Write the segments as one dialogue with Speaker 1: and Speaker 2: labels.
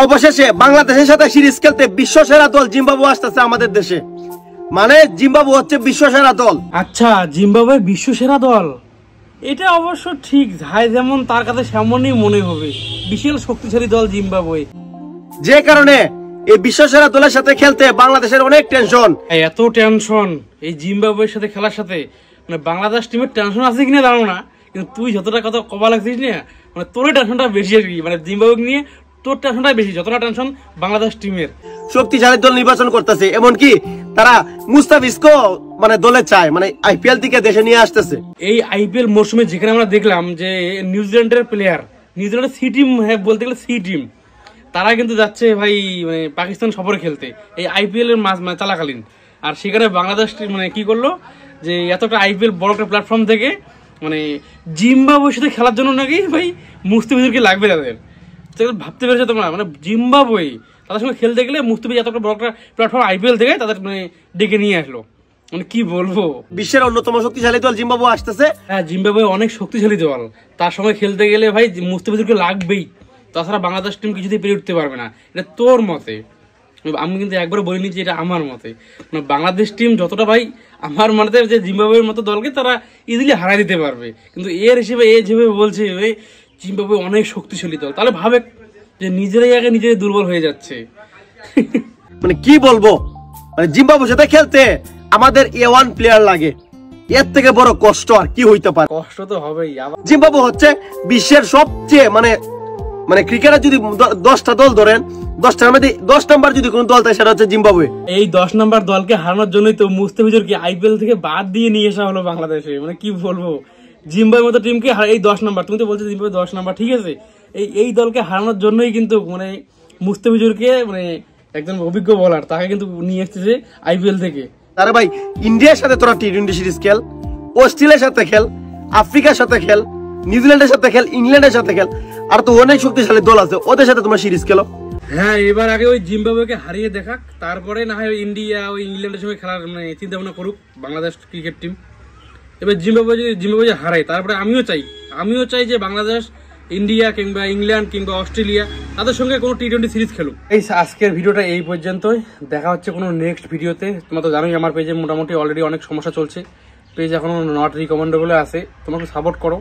Speaker 1: অবশেষে বাংলাদেশের সাথে সিরিজ খেলতে বিশ্ব সেরা দল জিম্বাবুয়ে আসতেছে আমাদের দেশে। মানে জিম্বাবুয়ে হচ্ছে বিশ্ব সেরা দল।
Speaker 2: আচ্ছা, জিম্বাবুয়ে বিশ্ব সেরা দল, এটা অবশ্য ঠিক। যাই যেমন তার কাছে সেমনই মনে হবে। বিশাল শক্তিশালী দল জিম্বাবুয়ে,
Speaker 1: যে কারণে এই বিশ্ব সেরা দলের সাথে খেলতে বাংলাদেশের অনেক টেনশন।
Speaker 2: এত টেনশন এই জিম্বাবুয়ের সাথে খেলার সাথে, মানে বাংলাদেশ টিমের টেনশন আছে কিনা জানো না, কিন্তু তুই যতটা কথা কবা লাগছিস না, মানে তোর টেনশনটা বেশি আর কি। মানে জিম্বাবুয়ে নিয়ে তোর টেনশনটা বেশি, যতটা টেনশন বাংলাদেশ টিমের।
Speaker 1: শক্তিশালী দল নির্বাচন করতেছে, এমনকি তারা মুস্তাফিজকে মানে দলে চায়, মানে আইপিএল থেকে দেশে নিয়ে আসতেছে।
Speaker 2: এই আইপিএল মরশুমে যেখানে আমরা দেখলাম যে নিউজিল্যান্ডের প্লেয়ার, নিউজিল্যান্ডের সি টিম, হ্যাঁ বলতে গেলে সি টিম, তারা কিন্তু যাচ্ছে ভাই মানে পাকিস্তান সফরে খেলতে এই আইপিএল এর মানে চলাকালীন। আর সেখানে বাংলাদেশ মানে কি করলো যে এতটা আইপিএল বড় একটা প্ল্যাটফর্ম থেকে মানে জিম্বাবুয়ের সাথে খেলার জন্য নাকি ভাই মুস্তাফিজুরকে লাগবে তাদের। ভাবতে পেরেছো তোমরা, মানে জিম্বাবুয়ে তাদের সঙ্গে খেলতে গেলে মুস্তাফিজ এত একটা বড় একটা প্ল্যাটফর্ম আইপিএল থেকে তাদের মানে ডেকে নিয়ে আসলো। মানে কি বলবো,
Speaker 1: বিশ্বের অন্যতম শক্তিশালী দল জিম্বাবুয়ে আসতেছে।
Speaker 2: হ্যাঁ, জিম্বাবুয়ে অনেক শক্তিশালী দল, তার সঙ্গে খেলতে গেলে ভাই মুস্তাফিজুরকে লাগবেই, তাছাড়া বাংলাদেশ টিম কিছুতেই পেরে উঠতে পারবে না। এটা তোর মতে, আমি কিন্তু একবার বলিনি যে এটা আমার মতে। মানে বাংলাদেশ টিম যতটা ভাই আমার মতে যে জিম্বাবুয়ের মতো দলকে তারা ইজিলি হারাই দিতে পারবে, কিন্তু এর হিসেবে এ যেভাবে বলছে জিম্বাবুয়ে অনেক শক্তিশালী দল, তাহলে ভাবে যে নিজেরাই আগে নিজেরাই দুর্বল হয়ে যাচ্ছে।
Speaker 1: মানে কি বলবো, মানে জিম্বাবুয়ের সাথে খেলতে আমাদের A1 প্লেয়ার লাগে, এর থেকে বড় কষ্ট আর কি হইতে পারে।
Speaker 2: কষ্ট তো হবেই।
Speaker 1: জিম্বাবুয়ে হচ্ছে বিশ্বের সবচেয়ে মানে মানে ক্রিকেটের যদি 10টা দল ধরেন, 10টার মধ্যে 10 নাম্বার যদি কোন দল থাকে সেটা হচ্ছে জিম্বাবুয়ে।
Speaker 2: এই 10 নাম্বার দলকে হারানোর জন্যই তো মুস্তাফিজুরকে আইপিএল থেকে বাদ দিয়ে নিয়ে আসা হলো বাংলাদেশে। মানে কি বলবো, জিম্বাবুয়ের মতো টিমকে এই 10 নাম্বার, তুমি তো বলছো জিম্বাবুয়ে 10 নাম্বার, ঠিক আছে, এই দলকে হারানোর জন্যই কিন্তু মানে মুস্তাফিজুরকে মানে একজন অভিজ্ঞ বোলার তাকে কিন্তু নিয়ে এসেছে আইপিএল থেকে।
Speaker 1: আরে ভাই, ইন্ডিয়ার সাথে তোরা টি20 সিরিজ খেল, অস্ট্রেলিয়ার সাথে খেল, আফ্রিকার সাথে খেল, নিউজিল্যান্ডের সাথে খেল, ইংল্যান্ডের সাথে খেল, আর তো অনেক শক্তিশালী দল আছে, ওদের সাথে তোমার সিরিজ খেলো।
Speaker 2: হ্যাঁ, এবার আগে ওই জিম্বাবুয়েকে হারিয়ে দেখাক, তারপরে না হয় ইন্ডিয়া ওই ইংল্যান্ডের সঙ্গে খেলার মানে চিন্তা ভাবনা করুক বাংলাদেশ ক্রিকেট টিম। এবার জিম্বাবুয়ে হারায়, তারপরে আমিও চাই যে বাংলাদেশ ইন্ডিয়া কিংবা ইংল্যান্ড কিংবা অস্ট্রেলিয়া তাদের সঙ্গে কোনো টি20 সিরিজ খেলুক। এই আজকের ভিডিওটা এই পর্যন্তই, দেখা হচ্ছে কোনো নেক্সট ভিডিওতে। তোমরা তো জানোই আমার পেজে মোটামুটি অলরেডি অনেক সমস্যা চলছে, পেজ এখনো নট রিকমেন্ডেবল আছে, তোমাকে সাপোর্ট করো।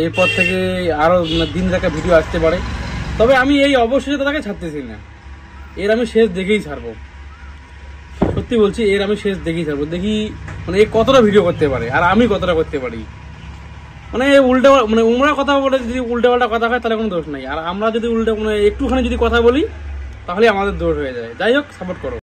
Speaker 2: এরপর থেকে আরো দিন দেখা ভিডিও আসতে পারে, তবে আমি এই অবশ্যই তাকে ছাড়তেছি না, এর আমি শেষ দেখেই ছাড়বো। সত্যি বলছি, এর আমি শেষ দেখেই ছাড়বো। দেখি মানে এ কতটা ভিডিও করতে পারে আর আমি কতটা করতে পারি। মানে উল্টা মানে উমরা কথা বলে যদি উল্টাপাল্টা কথা হয় তাহলে কোনো দোষ নাই, আর আমরা যদি উল্টা মানে একটুখানি যদি কথা বলি তাহলে আমাদের দোষ হয়ে যায়। যাই হোক, সাপোর্ট করো।